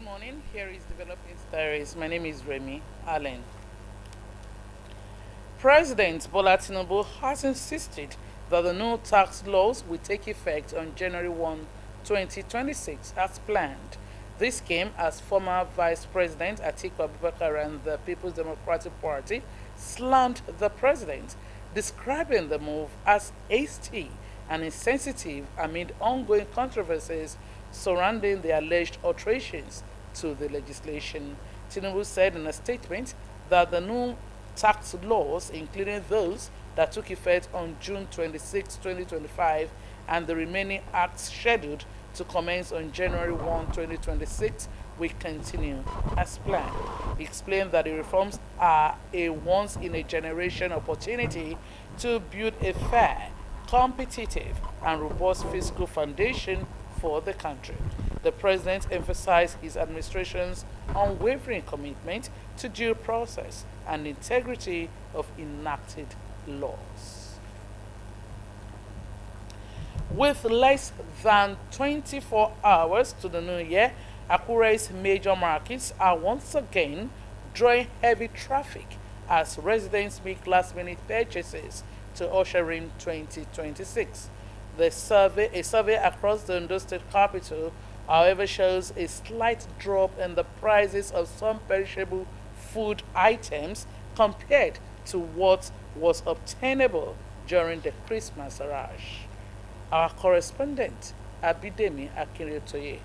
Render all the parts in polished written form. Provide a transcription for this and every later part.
morning. Here is Developing Stories. My name is Remy Allen. President Bola Tinubu has insisted that the new tax laws will take effect on January 1, 2026 as planned. This came as former Vice President Atiku Abubakar and the People's Democratic Party slammed the president, describing the move as hasty and insensitive amid ongoing controversies surrounding the alleged alterations to the legislation. Tinubu said in a statement that the new tax laws, including those that took effect on June 26, 2025, and the remaining acts scheduled to commence on January 1, 2026, will continue as planned. He explained that the reforms are a once-in-a-generation opportunity to build a fair, competitive, and robust fiscal foundation for the country. The president emphasized his administration's unwavering commitment to due process and integrity of enacted laws. With less than 24 hours to the new year, Akure's major markets are once again drawing heavy traffic as residents make last-minute purchases to usher in 2026. A survey across the Ondo State capital, however, shows a slight drop in the prices of some perishable food items compared to what was obtainable during the Christmas rush. Our correspondent, Abidemi Akinretoye,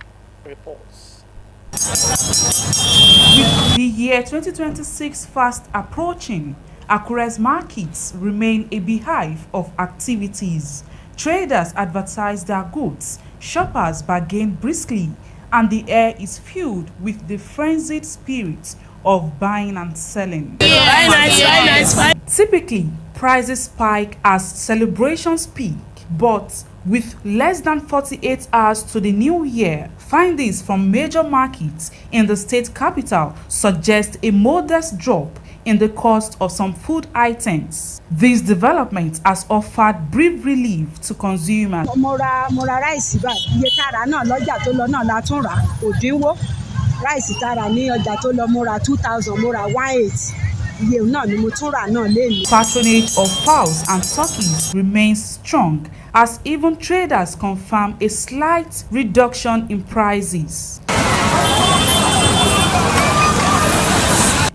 reports. With the year 2026 fast approaching, Akure's markets remain a beehive of activities. Traders advertise their goods, shoppers bargain briskly, and the air is filled with the frenzied spirit of buying and selling. Typically, prices spike as celebrations peak, but with less than 48 hours to the new year, findings from major markets in the state capital suggest a modest drop in the cost of some food items. This development has offered brief relief to consumers. Mo ra rice báyìí, iye tara náà lọ́jà tó lọ náà la tún rà kò dínwó. Rice tara ní ọjà tó lọ mo ra 2,000, mo ra 1,800. Iye náà ni mo tún rà náà lẹ́yìn. Patronage of fowls and turkeys remains strong as even traders confirm a slight reduction in prices.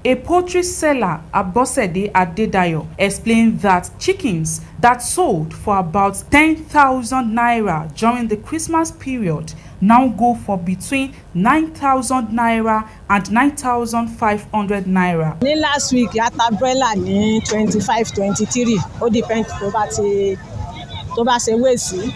A poultry seller, Abosede Adedayo, explained that chickens that sold for about 10,000 naira during the Christmas period now go for between 9,000 naira and 9,500 naira. Ní last week, ata broiler ní 25, 23. Ó depend tó bá ṣe wé sí.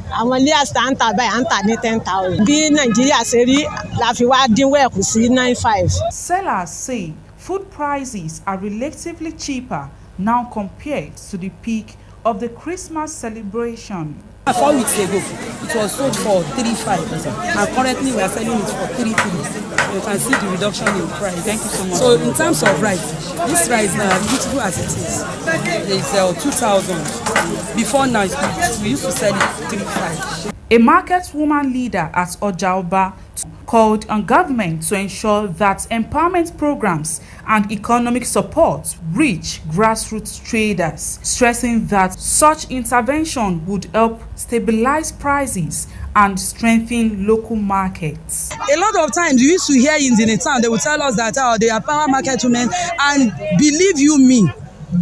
Àwọn layers tá ń tà báyìí à ń tà ní 10,000. Bí Nàìjíríà ṣe rí la fi wá dínwó ẹ̀kú sí 9,500. Sellers say food prices are relatively cheaper now compared to the peak of the Christmas celebration. 4 weeks ago, it was sold for 3,500, and currently we are selling it for 3,300. You can see the reduction in price. Thank you so much. So in terms of rice, this rice now, beautiful as it is 2,000. Before now, we used to sell it 3,500. A market woman leader at Ojaoba called on government to ensure that empowerment programs and economic support reach grassroots traders, stressing that such intervention would help stabilize prices and strengthen local markets. A lot of times we used to hear in the town, they would tell us that they are power market women, and believe you me,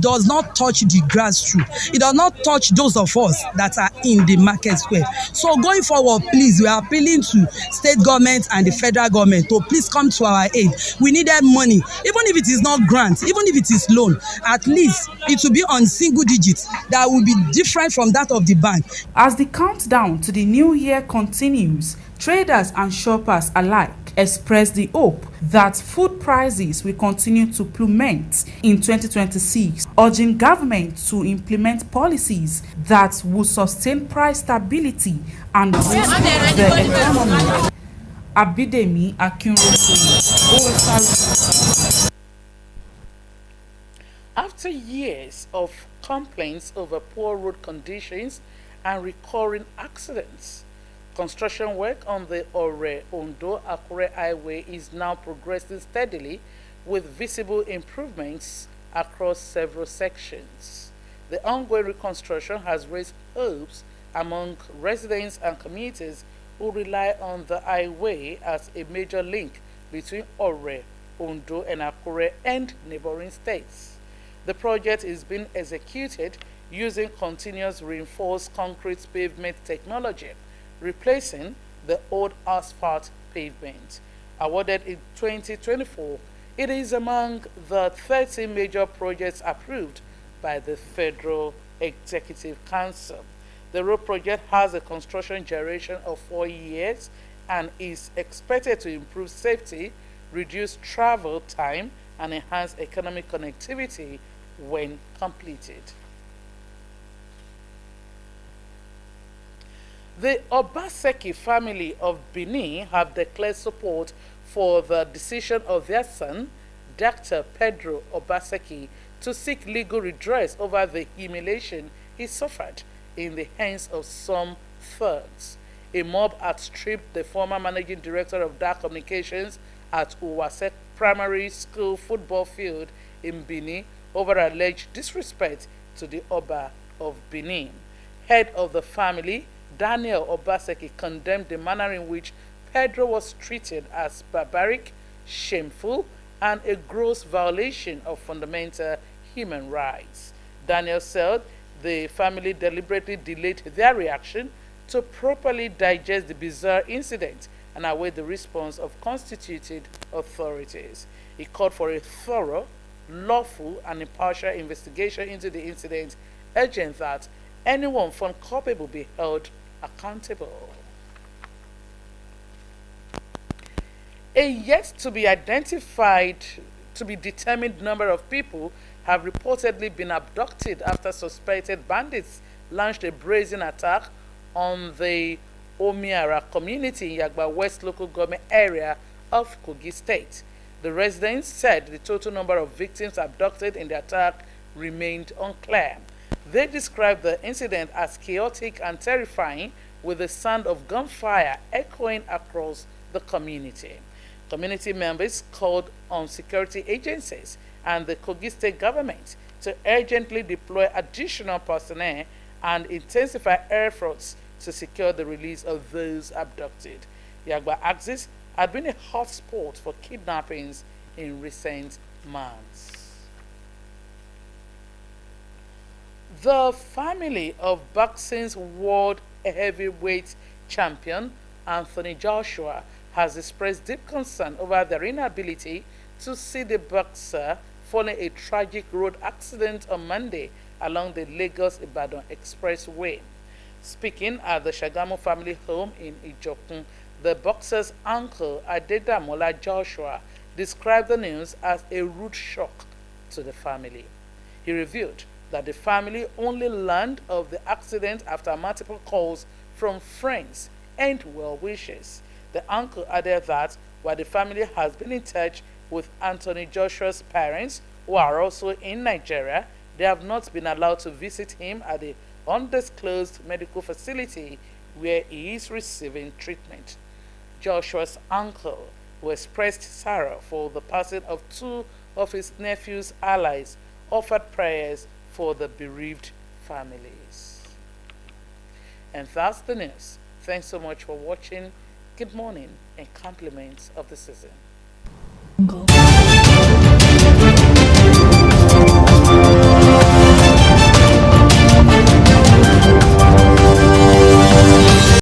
does not touch the grassroots. It does not touch those of us that are in the market square. So going forward, please, we are appealing to state government and the federal government to please come to our aid. We need that money, even if it is not grant, even if it is loan, at least it will be on single digits that will be different from that of the bank. As the countdown to the new year continues, traders and shoppers alike expressed the hope that food prices will continue to plummet in 2026, urging government to implement policies that will sustain price stability and boost the economy. Abidemi Akinretoye, Osrc. After years of complaints over poor road conditions and recurring accidents, Construction work on the Ore-Ondo-Akure Highway is now progressing steadily with visible improvements across several sections. The ongoing reconstruction has raised hopes among residents and commuters who rely on the highway as a major link between Ore, Ondo, and Akure and neighboring states. The project is being executed using continuous reinforced concrete pavement technology, replacing the old asphalt pavement. Awarded in 2024, it is among the 30 major projects approved by the Federal Executive Council. The road project has a construction duration of 4 years and is expected to improve safety, reduce travel time, and enhance economic connectivity when completed. The Obaseki family of Benin have declared support for the decision of their son, Dr. Pedro Obaseki, to seek legal redress over the humiliation he suffered in the hands of some thugs. A mob outstripped the former managing director of Dark Communications at Uwase Primary School football field in Benin over alleged disrespect to the Oba of Benin. Head of the family, Daniel Obaseki, condemned the manner in which Pedro was treated as barbaric, shameful, and a gross violation of fundamental human rights. Daniel said the family deliberately delayed their reaction to properly digest the bizarre incident and await the response of constituted authorities. He called for a thorough, lawful, and impartial investigation into the incident, urging that anyone found culpable be held accountable. A yet to be identified, to be determined number of people have reportedly been abducted after suspected bandits launched a brazen attack on the Omiara community in Yagba West local government area of Kogi State. The residents said the total number of victims abducted in the attack remained unclear. They described the incident as chaotic and terrifying, with the sound of gunfire echoing across the community. Community members called on security agencies and the Kogi State government to urgently deploy additional personnel and intensify efforts to secure the release of those abducted. Yagba axis had been a hot spot for kidnappings in recent months. The family of boxing's world heavyweight champion Anthony Joshua has expressed deep concern over their inability to see the boxer following a tragic road accident on Monday along the Lagos-Ibadan Expressway. Speaking at the Shagamu family home in Ijokun, the boxer's uncle, Adedamola Joshua, described the news as a rude shock to the family. He revealed that the family only learned of the accident after multiple calls from friends and well-wishers. The uncle added that while the family has been in touch with Anthony Joshua's parents, who are also in Nigeria, they have not been allowed to visit him at the undisclosed medical facility where he is receiving treatment. Joshua's uncle, who expressed sorrow for the passing of two of his nephew's allies, offered prayers for the bereaved families. And that's the news. Thanks so much for watching. Good morning and compliments of the season.